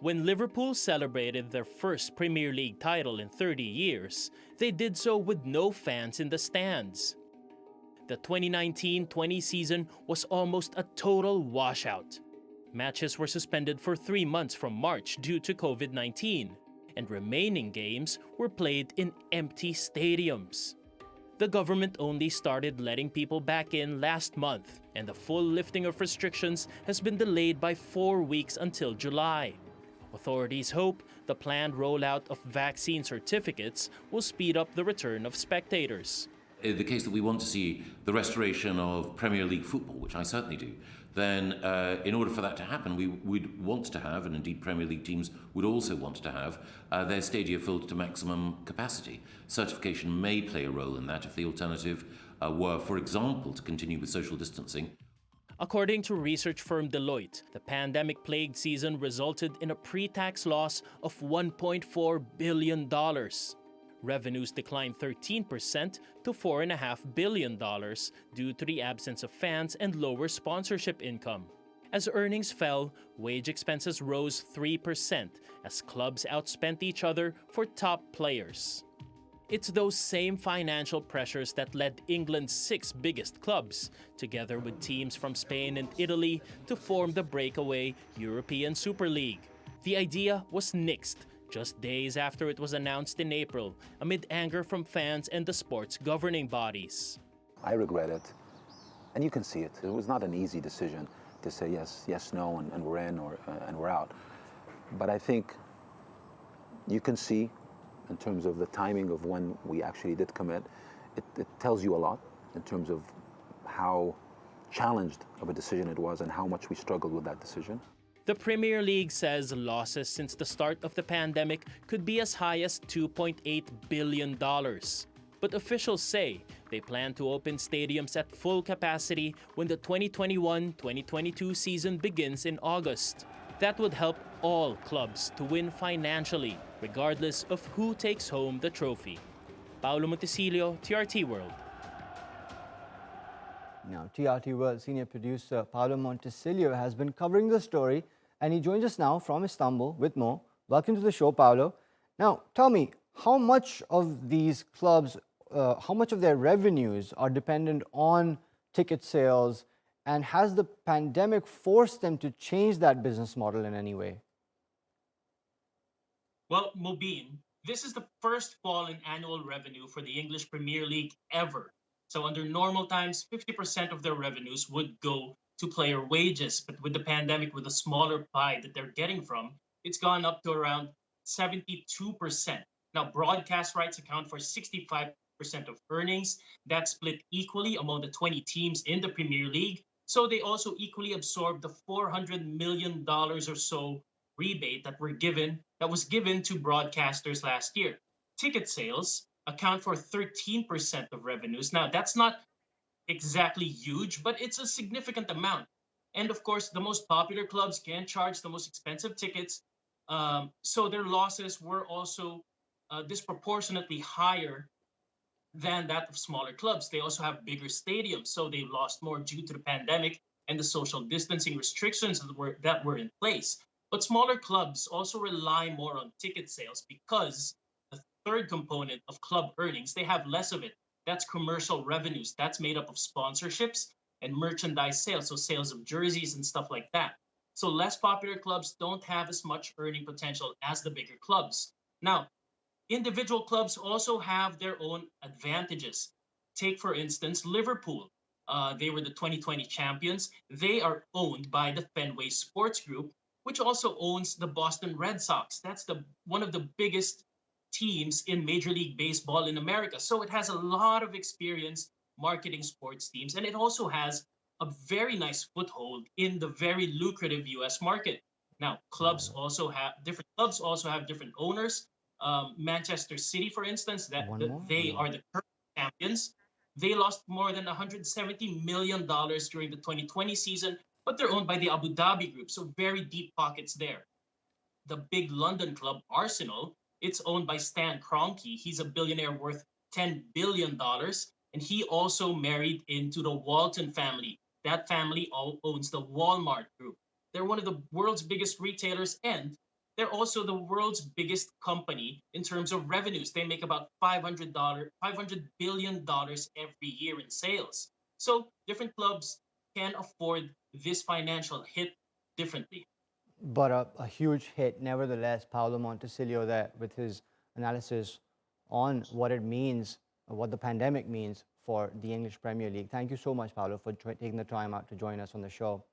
When Liverpool celebrated their first Premier League title in 30 years, they did so with no fans in the stands. The 2019-20 season was almost a total washout. Matches were suspended for 3 months from March due to COVID-19, and remaining games were played in empty stadiums. The government only started letting people back in last month, and the full lifting of restrictions has been delayed by 4 weeks until July. Authorities hope the planned rollout of vaccine certificates will speed up the return of spectators. In the case that we want to see the restoration of Premier League football, which I certainly do, then in order for that to happen, we would want to have, and indeed Premier League teams would also want to have, their stadia filled to maximum capacity. Certification may play a role in that if the alternative were, for example, to continue with social distancing. According to research firm Deloitte, the pandemic-plagued season resulted in a pre-tax loss of $1.4 billion. Revenues declined 13% to $4.5 billion due to the absence of fans and lower sponsorship income. As earnings fell, wage expenses rose 3% as clubs outspent each other for top players. It's those same financial pressures that led England's 6 biggest clubs, together with teams from Spain and Italy, to form the breakaway European Super League. The idea was nixed just days after it was announced in April, amid anger from fans and the sport's governing bodies. I regret it, and you can see it. It was not an easy decision to say yes, yes, no, and we're in, or and we're out. But I think you can see, in terms of the timing of when we actually did commit, it tells you a lot in terms of how challenged of a decision it was and how much we struggled with that decision. The Premier League says losses since the start of the pandemic could be as high as $2.8 billion. But officials say they plan to open stadiums at full capacity when the 2021-2022 season begins in August. That would help all clubs to win financially, regardless of who takes home the trophy. Paolo Montecillo, TRT World. Now, TRT World senior producer Paolo Montecillo has been covering the story, and he joins us now from Istanbul with more. Welcome to the show, Paolo. Now, tell me, how much of these clubs, how much of their revenues are dependent on ticket sales, and has the pandemic forced them to change that business model in any way? Well, Mobeen, this is the first fall in annual revenue for the English Premier League ever. So under normal times, 50% of their revenues would go to player wages. But with the pandemic, with a smaller pie that they're getting from, it's gone up to around 72%. Now, broadcast rights account for 65% of earnings. That's split equally among the 20 teams in the Premier League. So they also equally absorb the $400 million or so rebate that was given to broadcasters last year. Ticket sales account for 13% of revenues. Now, that's not exactly huge, but it's a significant amount. And of course, the most popular clubs can charge the most expensive tickets. So their losses were also disproportionately higher than that of smaller clubs. They also have bigger stadiums, so they lost more due to the pandemic and the social distancing restrictions that were in place. But smaller clubs also rely more on ticket sales because the third component of club earnings, they have less of it. That's commercial revenues. That's made up of sponsorships and merchandise sales, so sales of jerseys and stuff like that. So less popular clubs don't have as much earning potential as the bigger clubs. Now, individual clubs also have their own advantages. Take, for instance, Liverpool. They were the 2020 champions. They are owned by the Fenway Sports Group, which also owns the Boston Red Sox. That's one of the biggest teams in Major League Baseball in America. So it has a lot of experience marketing sports teams, and it also has a very nice foothold in the very lucrative US market. Now, different clubs also have different owners. Manchester City, for instance, they are the current champions. They lost more than $170 million during the 2020 season, but they're owned by the Abu Dhabi Group, so very deep pockets there. The big London club, Arsenal, it's owned by Stan Kroenke. He's a billionaire worth $10 billion, and he also married into the Walton family. That family owns the Walmart Group. They're one of the world's biggest retailers, and they're also the world's biggest company in terms of revenues. They make about $500 billion every year in sales. So different clubs can afford this financial hit differently. But a huge hit, nevertheless. Paolo Montecillo there with his analysis on what it means, what the pandemic means for the English Premier League. Thank you so much, Paolo, for taking the time out to join us on the show.